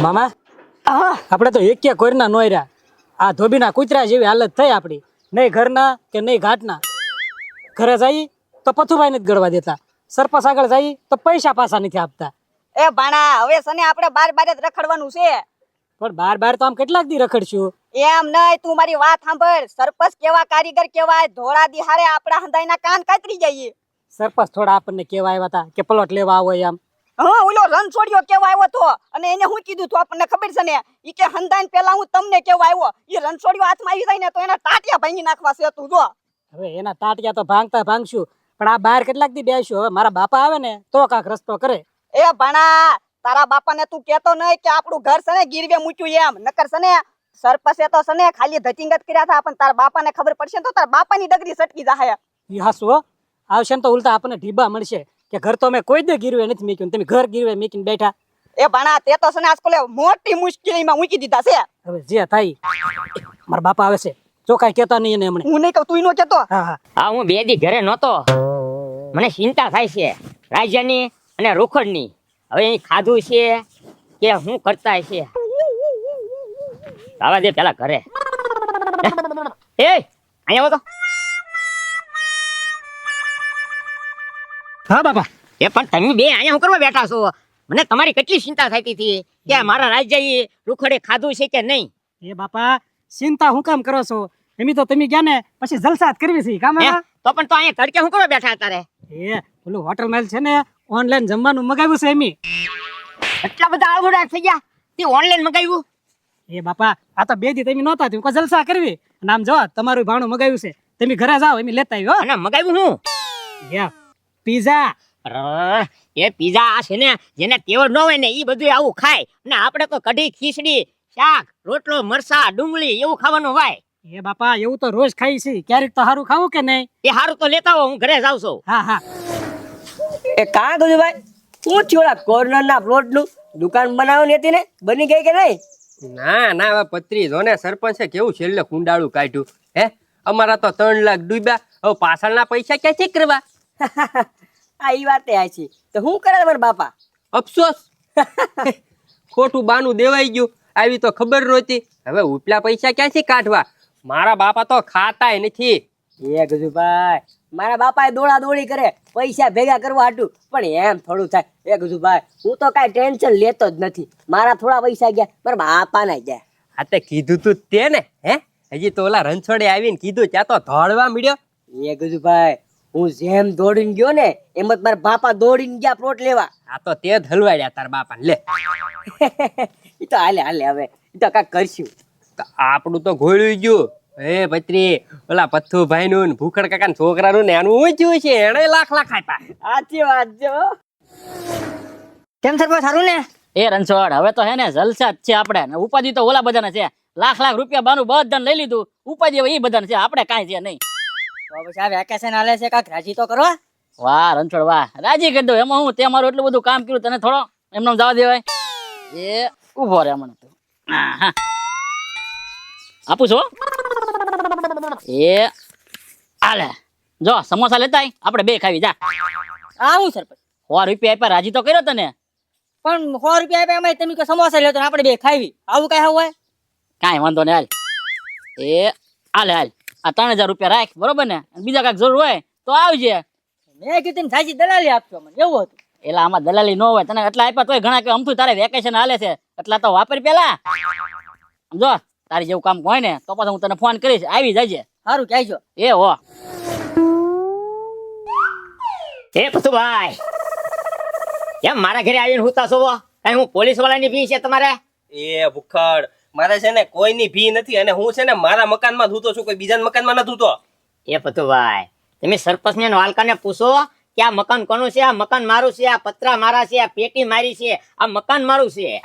મામા આપણે તો એક કોઈના નોયરા આ ધોબીના કૂતરા જેવી હાલત થઈ આપણી નહીં ઘરના કે નહીં ઘાટના ઘરે જઈ તો પથુભાઈ નથી ગળવા દેતા સરપંચ આગળ જઈ તો પૈસા પાછા નથી આપતા એ ભાણા હવે સને આપણે બાર બાર જ રખડવાનું છે પણ બાર તો આમ કેટલાક દી રખડશું એમ નહીં તું મારી વાત સાંભળ સરપંચ કેવા કારીગર કેવાય ધોળા દિહારે આપણા હંધાઈના કાન કાતરી જઈએ સરપંચ થોડા આપણને કેવા આવ્યા હતા કે પ્લોટ લેવા આવો એમ હા ઓલો રણછોડિયો કેવા આવ્યો તો અને એને હું કીધું તું આપણને ખબર છે ને ઈ કે હંધાઈન પેલા હું તમને કેવા આવ્યો ઈ રણછોડિયો હાથમાં આવી જાય ને તો એના ટાટિયા ભાંગી નાખવા છે તું જો હવે એના ટાટિયા તો ભાંગતા ભાંગશું પણ આ બહાર કેટલાક દી બેસશું હવે મારા બાપા આવે ને તો કાંક રસ્તો કરે એ ભાણા તારા બાપાને તું કેતો નહીં કે આપણું ઘર છે ને ગીરવે મૂક્યું એમ નકર છે ને સરપંચે તો છે ને ખાલી ધતિંગત કર્યા હતા પણ તારા બાપાને ખબર પડશે તો તારા બાપાની ડગરી સટકી જાહે ઈ હાસુ હો આવશે ને તો ઉલટા આપણને ઢીબા મળશે કે ઘર તો અમે કોઈ દે ગીરવે નથી મૂક્યું તમે ઘર ગીરવે મૂકીને બેઠા એ ભાણા તે તો છે ને આજકાલ મોટી મુશ્કેલીમાં મૂકી દીધા છે હવે જે થાય મારા બાપા આવે છે જો કાંઈ કહેતા નહીં એને હમણાં હું નહીં કહું તું નો કેતો હા હું બે દી ઘરે નહોતો મને ચિંતા થાય છે રાજ્યની અને રોકડની હવે અહીં ખાધું છે કે હું કરતા છે આવા દે પેલા ઘરે એ અહીંયા આવો તો હા બાપા એ પણ તમે બે અહીંયા હું કરવા બેઠા છો મને તમારી કેટલી ચિંતા થતી હતી કે મારા રાજ્યએ રૂખડે ખાધું છે કે નહીં એ બાપા ચિંતા હું કામ કરો છો એમ તો તમે ગયા ને પછી જલસા જ કરવી છે કામ તો પણ તો અહીંયા તડકે હું કરવા બેઠા તારે એ પેલું હોટલ મેલ છે ને ઓનલાઈન જમવાનું મગાવ્યું છે એમી એટલા બધા આવડા થઈ ગયા તે ઓનલાઈન મગાવ્યું એ બાપા આ તો બે દી તમે નહોતા તમે કોઈ જલસા કરવી અને આમ જો તમારું ભાણું મગાવ્યું છે તમે ઘરે જાઓ એમ લેતા આવ્યો અને મગાવ્યું હું પીઝા એ પીઝા આ છે ને જેને તેવડ ન હોય ને ઈ બધું આવું ખાય અને આપણે તો કઢી ખીચડી શાક રોટલો મરસા ડુંગળી એવું ખાવાનું હોય એ બાપા એવું તો રોજ ખાઈ છે ક્યારેક તો સારું ખાવું કે નહીં એ સારું તો લેતા હો હું ઘરે જાઉં છું હા એ કાં કીધું ભાઈ હું થયું કોર્નર ના પ્લોટ નું દુકાન બનાવવાની હતી ને બની ગઈ કે નહીં ના હવે પત્રી જો ને સરપંચે કેવું છેલ્લે કુંડાળું કાઢ્યું હે અમારા તો 3 લાખ ડૂબ્યા હવે પાછળના પૈસા ક્યાંથી કરવા આ ઈ વાત છે તો હું કરે મારા બાપા અફસોસ ખોટું બાનું દેવાઈ ગયું આવી તો ખબર નહોતી હવે ઉપલા પૈસા ક્યાંથી કાઢવા મારા બાપા તો ખાતાય નથી એ ગજુભાઈ મારા બાપા દોડા દોડી કરે પૈસા ભેગા કરવા હાટું પણ એમ થોડું થાય એ ગજુભાઈ હું તો કાંઈ ટેન્શન લેતો જ નથી મારા થોડા પૈસા ગયા મારા બાપા ના ગયા આ તે કીધું તું તે ને હે હજી તો ઓલા રણછોડે આવીને કીધું ત્યાં તો ધોળવા મળ્યો એ ગજુભાઈ હું જેમ દોડીને ગયો ને એમ જ મારા બાપા દોડીને ગયા પ્લોટ લેવા આ તો તે જ હલવાડ્યા તાર બાપા લે એ તો હાલે હવે એ તો કાંઈક કરશું તો આપણું તો ઘોળ્યું ગયું હે પત્રી ઓલા પથ્થુભાઈ નું ભૂખડ કાકા છોકરાનું ને એનું ઊંચ્યું છે એને લાખ આપ્યા સાચી વાત જો કેમ સરપંચ સારું ને એ રણછોડ હવે તો હે ને જલસા જ છે આપણે ઉપાધિ તો ઓલા બધાને છે લાખ રૂપિયા બાનું બધાને લઈ લીધું ઉપાધિ હવે એ બધાને છે આપણે કાંઈ છે નહીં તો પછી આ વેકેશન હાલે છે કાંઈક રાજી તો કરો વાહ રણછોડ વાહ રાજી કરી દો એમાં હું તે મારું એટલું બધું કામ કર્યું તને થોડો એમને જવા દેવાય એ ઉભો રે હમણાં તું હા આપું છો એ આલે જો સમોસા લેતા આપણે બે ખાવી જા આ હું સરપંચ 100 રૂપિયા આપ્યા રાજી તો કર્યો તને પણ 100 રૂપિયા આપ્યા એમાં તમે કે સમોસા લેતો ને આપણે બે ખાવી આવું કઈ હોય કાંઈ વાંધો નહીં હાલ એ હાલ આ 3000 રૂપિયા રાખ બરોબર ને બીજા કાંઈક જરૂર હોય તો આવજે મેં કીધું સાચી દલાલી આપજો મને એવું હતું એટલે આમાં દલાલી ન હોય તને એટલા આપ્યા તોય ઘણા કે અમથું તારે વેકેશન હાલે છે એટલા તો વાપર પેલા સમજો તારી જેવું કામ હોય ને તો પછી હું તને ફોન કરીશ આવી જાજે સારું કહેજો એ હો એ પથુભાઈ કેમ મારા ઘરે આવીને હુતા છો કઈ હું પોલીસ વાળાની ફી છે તમારે એ ભૂખડ મારે છે ને કોઈની ભી નથી અને હું છે ને મારા મકાનમાં ધૂતો છું કોઈ બીજાના મકાનમાં ન ધૂતો એ પથુભાઈ તમે સરપંચ ને વાલકાને પૂછો કે આ મકાન કોનું છે આ મકાન મારું છે આ પતરા મારા છે આ પેટી મારી છે આ મકાન મારું છે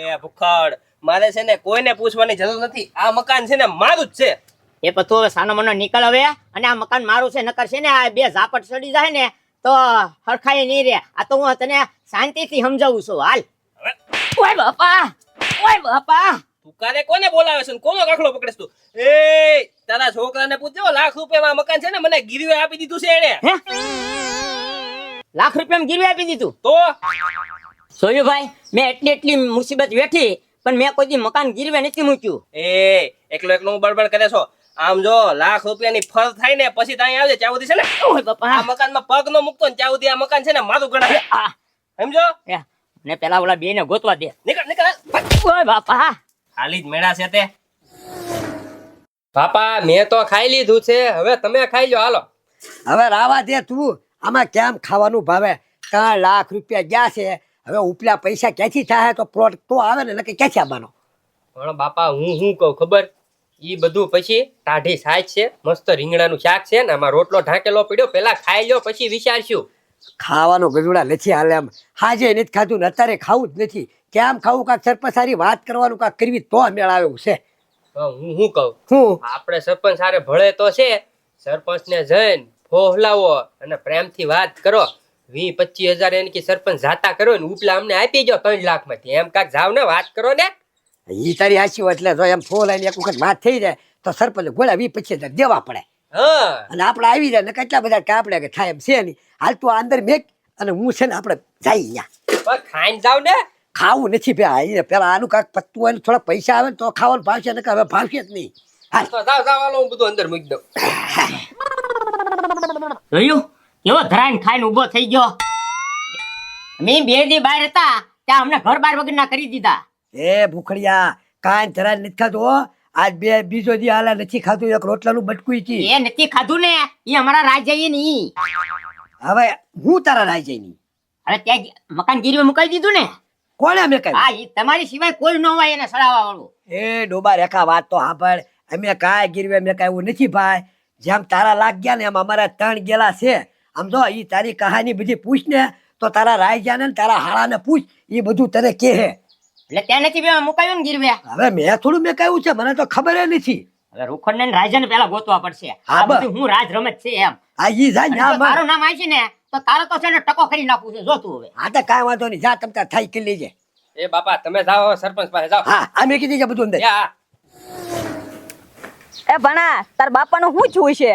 એ ભૂખડ મારે છે ને કોઈને પૂછવાની જરૂર નથી આ મકાન છે ને મારું જ છે એ પથુ હવે સાનો મનો નીકળ હવે અને આ મકાન મારું છે નકર છે ને આ બે ઝાપટ ચડી જાય ને તો હરખાઈ નહીં રે આ તો હું તને શાંતિથી સમજાવું છું હાલ ઓય બાપા તુકાને કોને બોલાવે છે કોનો કાખલો પકડેસ તું એ તારા છોકરાને પૂછજો લાખ રૂપિયામાં મકાન છે ને મને ગીરવે આપી દીધું છે એને લાખ રૂપિયામાં ગીરવે આપી દીધું તો સોયુભાઈ મેં એટલી મુસીબત વેઠી પણ મેં કોઈ દી મકાન ગીરવે નથી મૂક્યું. એ એકલો હું બળબડ કરે છો. આમ જો લાખ રૂપિયાની ફળ થાય ને પછી ત્યાં આવજે ત્યાં સુધી છે ને ઓય બાપા આ મકાનમાં પગ નો મૂકતો ને ત્યાં સુધી આ મકાન છે ને મારું ગણાય. આ, સમજો? એ, મને પેલા ઓલા બે ને ગોતવા દે. નીકળ નીકળ. ઓય બાપા ખાલી જ મેળા છે તે. પાપા મેં તો ખાઈ લીધું છે, હવે તમે ખાઈ લો હાલો. હવે રાવા દે તું, આમાં કેમ ખાવાનું ભાવે? 3 લાખ રૂપિયા ગયા છે, હવે ઉપલા પૈસા ક્યાંથી થાય? તો પ્લોટ તો આવે ને નકે ક્યાંથી આવવાનો? પણ બાપા હું કહું ખબર, ઈ બધું પછી ટાઢી સાજ છે, મસ્ત રીંગણાનું શાક છે ને આમાં રોટલો ઢાંકેલો પડ્યો, પેલા ખાઈ લો પછી વિચારશું. ખાવાનું ગજુડા નથી હાલે એમ. હાજે નથી ખાધું ને અત્યારે ખાવું જ નથી. કેમ ખાવું? કાંક સરપંચ સારી વાત કરવાનું કાંક કરવી તો મેળ આવ્યું છે. તો હું કહું, હું આપણે સરપંચ સારે ભળે તો છે, સરપંચ ને જઈને ફોહલાવો અને પ્રેમથી વાત કરો. 20-25 હજાર એની કે સરપંચ જાતા કરો ને ઉપલા અમને આપી જાઓ 3 લાખ માંથી. એમ કાંક જાવ ને વાત કરો ને. ઈ તારી હાચી હોય. એટલે જો એમ ફોન આવીને એક વખત વાત થઈ જાય તો સરપંચ ગોળા 20-25 હજાર દેવા પડે હા અને આપણે આવી જાય ને કેટલા બધા કે આપણે કે થાય એમ છે નહીં. હાલ તું અંદર મેક અને હું છે ને આપણે જઈ ત્યાં. પણ ખાઈને જાવ ને. ખાવું નથી ભાઈ, પેલા આનું કાંક પત્તું હોય ને થોડા પૈસા આવે ને તો ખાવાનું ભાવશે, ને હવે ભાવશે જ નહીં. હાલ તો જાવ હાલો હું બધું અંદર મૂકી દઉં. જોયું કેવો ધરાઈને ખાઈને ઊભો થઈ ગયો. મેં 2 દી બહાર હતા ત્યાં અમને ઘર બાર વગર ના કરી દીધા. એ ભૂખડિયા, કાંઈ ધરા નથી ખાધું હો. આજ બીજો દી હાલા નથી ખાધું. એક રોટલાનું બટકું કી એ નથી ખાધું ને એ અમારા રાજ્ય નહીં. હવે હું તારા રાય ની હવે ત્યાં મકાન ગીરવે મુકાઈ દીધું ને. કોણે અમે કહ્યું? હા ઈ તમારી સિવાય કોઈ ન હોય એને સડાવવા વાળું. એ ડોબા રેખા વાત તો સાંભળ. અમે કાંઈ ગીરવે મેં કાંઈ એવું નથી ભાઈ. જેમ તારા લાગ ગયા ને એમ અમારા 3 ગેલા છે. આમ જો ઈ તારી કહાની બધી પૂછ ને તો તારા રાયજા ને તારા હાળાને પૂછ, ઈ બધું તને કહે. એટલે ત્યાં નથી મુકાયું ને ગીરવે. હવે મેં થોડું મેં કહ્યું છે, મને તો ખબર નથી. હવે રૂખડ ને રાજા ને પેલા ગોતવા પડશે. હા, આ બધું હું રાજ રમત છે એમ. આ ઈ જાય અને ને જો તારું નામ આવી છે ને તો તારો તો છે ને ટકો કરી નાખવું છે. જો તું હવે હા તો કાંઈ વાંધો નહીં, જા તમતા થાય કરી લેજે. એ બાપા તમે જાઓ હવે સરપંચ પાસે જાઓ. હા આ મેં કીધી છે બધું અંદર. યા એ ભણા તાર બાપાનું શું થયું છે?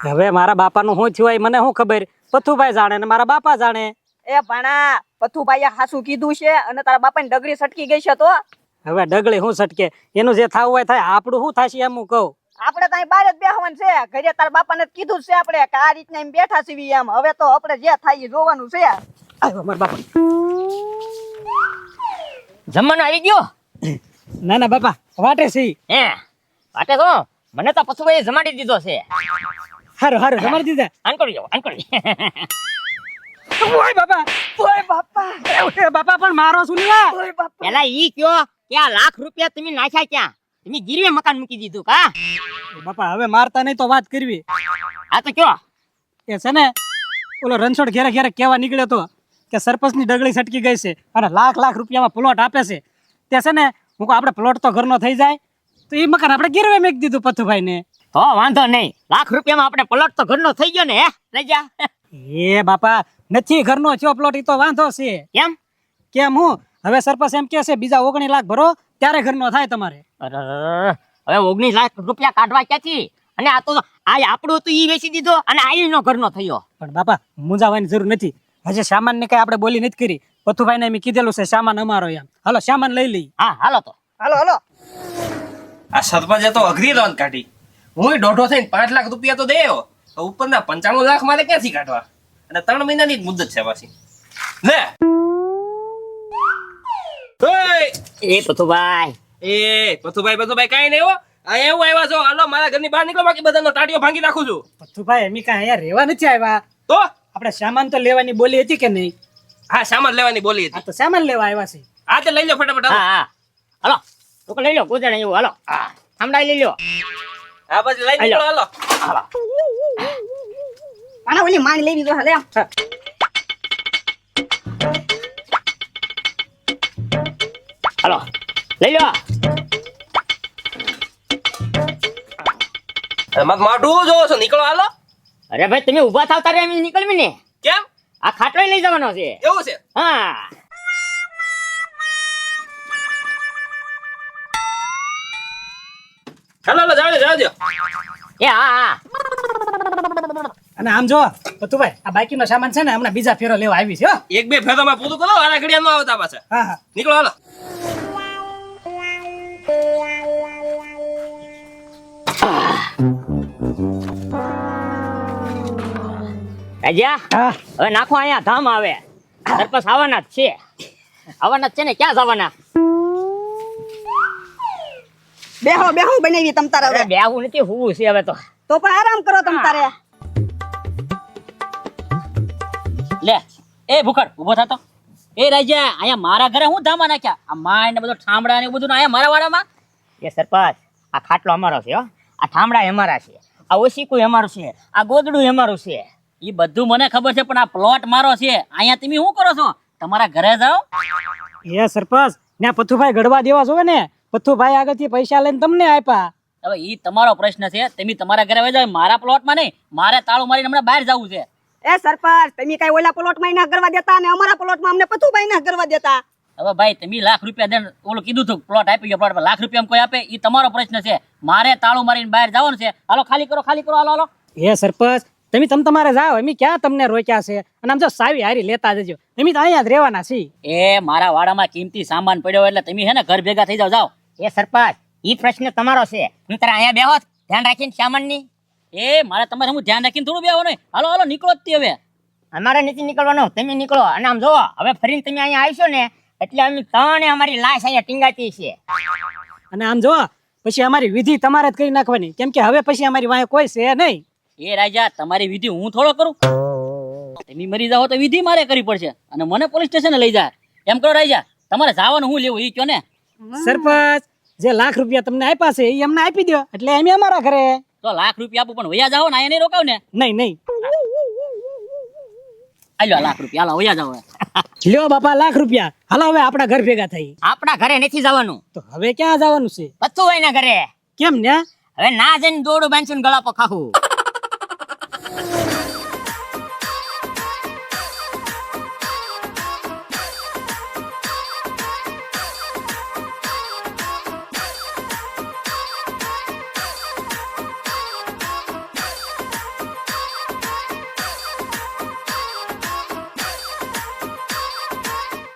હવે મારા બાપાનું શું થયું હોય મને શું ખબર? પથુભાઈ જાણે ને મારા બાપા જાણે. એ ભણા પથુભાઈએ હાસું કીધું છે અને તારા બાપાની ડગરી સટકી ગઈ છે. તો હવે ડગલે શું સટકે? એનું જે થાવું હોય થાય, આપણું શું થશે એમ હું કહું. આપણે ત્યાં બહાર જ બેહવાનું છે. ઘરે તારા બાપાને કીધું જ છે આપણે કે આ રીતના એમ બેઠા છીએ એમ. હવે તો આપણે જે થાય એ જોવાનું છે. આવ્યો મારા બાપા. જમવાનું આવી ગયો. ના ના બાપા વાટે છે. હે વાટે તો મને તો પશુભાઈ જમાડી દીધો છે. હારું હારું જમાડી દીધા. આન કરી જાઓ આન કરી. ઓય બાપા, ઓય બાપા, ઓય બાપા પણ મારો શું લેવા? ઓય બાપા. પેલા ઈ કયો કે આ લાખ રૂપિયા તમે નાખ્યા ક્યાં? તમે ગીરવે મકાન મૂકી દીધું કા? બાપા હવે મારતા નહીં તો વાત કરવી. આ તો કયો એ છે ને ઓલો રણછોડ ઘેરે ઘેરે કેવા નીકળ્યો તો કે સરપંચની ડગલી સટકી ગઈ છે અને લાખ રૂપિયામાં પ્લોટ આપે છે. તે છે ને હું કહું આપણે પ્લોટ તો ઘરનો થઈ જાય તો એ મકાન આપણે ગીરવે મેકી દીધું પથુભાઈ ને. તો વાંધો નહીં. લાખ રૂપિયામાં આપણે પ્લોટ તો ઘરનો થઈ ગયો ને. હે રાજા એ બાપા નથી ઘરનો થયો પ્લોટ, ઈ તો વાંધો છે. કેમ? કેમ હું? હવે સરપંચ એમ કે છે બીજા 19 લાખ ભરો ત્યારે ઘરનો થાય તમારે. અરે હવે 19 લાખ રૂપિયા કાઢવા ક્યાંથી? અને આ તો આ આપણું તો ઈ વેચી દીધો અને આ નો ઘરનો થયો. પણ બાપા મૂંઝાવાની જરૂર નથી. હજી સામાન ને કઈ આપણે બોલી નથી કરી. પથુભાઈ ને મેં કીધેલું છે સામાન અમારો એમ. હાલો સામાન લઈ લઈ. હા હાલો તો. હાલો હાલો. આ સરપંચે તો અઘરી રોન કાઢી. હું દોઢો થઈને 5 લાખ રૂપિયા તો દેયો, ઉપરના 95 લાખ મારે ક્યાંથી કાઢવા? અને 3 મહિનાની જ મુદત છે પાછી. લે ઓય એ પથુભાઈ એ પથુભાઈ કાઈ નહીં હો. આ એવું આવ્યા છો, હાલો મારા ઘરની બહાર નીકળો, બાકી બધાનો ટાટીઓ ભાંગી નાખું છું. પથુભાઈ એમ કાંઈ અહીંયા રહેવા નથી આવ્યા. તો આપણે સામાન તો લેવાની બોલી હતી કે નહીં? હા સામાન લેવાની બોલી આ હતી. તો સામાન લેવા આવ્યા છે. હા તે લઈ લો ફટાફટ. હા હા હાલો તો લઈ લો ગોદણ એવું. હાલો હા સાંભળાઈ લઈ લો. હા બસ લઈ નીકળો હાલો. હાલો આના ઓલી માંગ લેવી તો હાલે. હાલો લઈ લો. મત માટું જોવો છો, નીકળો હાલો. અરે ભાઈ તમે ઊભા થાવ તારે એમ નીકળવી ને. કેમ આ ખાટલો લઈ જવાનો છે. એવું છે? હા હાલો હાલો જાવ જાવ. એ હા હા અને આમ જો પથુભાઈ આ બાકીનો સામાન છે ને હમણાં બીજા ફેરો લેવા આવી છે હો. એક બે ફેરોમાં પૂરું કરો આના ઘડિયામાં આવતા પાછા હા હા નીકળો હાલો રાજા હા હવે નાખો અહીંયા ધામ આવે સરપંચ આવવાના જ છે ને ક્યાં જવાના બેહો બેહો બનાવી તમ તારે અરે હવે બેહવું નથી હોવું છે હવે તો તો પણ આરામ કરો તમ તારે લે એ ભૂખડ ઊભો થતો એ રાજા અહીંયા મારા ઘરે હું ધામા નાખ્યા આ માય ને બધો ઠામડા ને એવું બધું અહીંયા મારા વાડામાં એ સરપંચ આ ખાટલો અમારો છે હો આ ઠામડા અમારા છે આ ઓશીકું અમારું છે આ ગોદડું અમારું છે એ બધું મને ખબર છે પણ આ પ્લોટ મારો છે અહીંયા તમે શું કરો છો તમારા ઘરે જાઓ એ સરપંચ ત્યાં પથુભાઈ ગડવા દેવા જોવે ને પથુભાઈ આગળથી પૈસા લઈને તમને આપ્યા હવે એ તમારો પ્રશ્ન છે તમે તમારા ઘરે વહી જાઓ મારા પ્લોટમાં નહીં મારે તાળું મારીને હમણાં બહાર જવું છે એ સરપંચ તમે કઈ ઓલા પ્લોટમાં ના કરવા દેતા અને અમારા પ્લોટમાં અમને પથુભાઈ ના કરવા દેતા હવે ભાઈ તમે લાખ રૂપિયા દે ઓલું કીધું હતું પ્લોટ આપી ગયો પ્લોટ લાખ રૂપિયા કોઈ આપે એ તમારો પ્રશ્ન છે મારે તાળું મારીને બહાર જવાનું છે હાલો ખાલી કરો હાલો હાલો એ સરપંચ તમે તમારે જાઓ અમે ક્યાં તમને રોક્યા છે અને આમ જો સાવી હારી લેતા જજો અમે તો અહીંયા જ રહેવાના છીએ એ મારા વાડામાં કિંમતી સામાન પડ્યો એટલે તમે હે ને ઘર ભેગા થઈ જાઓ એ સરપંચ ઈ પ્રશ્ન તમારો છે હું તારે અહીંયા બેહો ધ્યાન રાખીને સામાનની એ મારે તમારે હું ધ્યાન રાખીને થોડું બેહો નહીં હાલો હાલો નીકળો જ તે હવે અમારે નથી નીકળવાનું તમે નીકળો અને આમ જોવો હવે ફરીને તમે અહીંયા આવશો ને એટલે અમે ત્રણે અમારી લાશ અહીંયા ટીંગાતી છે અને આમ જો પછી અમારી વિધિ તમારે જ કરી નાખવાની કેમ કે હવે પછી અમારી વાંહે કોઈ છે નહીં એ રાજા તમારી વિધિ હું થોડો કરું તમે મરી જાઓ તો વિધિ મારે કરવી પડશે અને મને પોલીસ સ્ટેશને લઈ જાય એમ કરો રાજા તમારે જવાનું હું લેવું એ કયો ને સરપંચ જે લાખ રૂપિયા તમને આપ્યા છે એ અમને આપી દો એટલે અમે અમારા ઘરે તો લાખ રૂપિયા આપું પણ વયા જાઓ ને અહીંયા નહીં રોકાવ ને નહીં આલ્યો લાખ રૂપિયા હાલો વયા જાઓ લ્યો બાપા લાખ રૂપિયા હાલો હવે આપણા ઘર ભેગા થઈ આપણા ઘરે નથી જવાનું તો હવે ક્યાં જવાનું છે પત્તું હોય ને ઘરે કેમ ને હવે ના જઈને દોડું બાંધશું ને ગળા પર ખાવું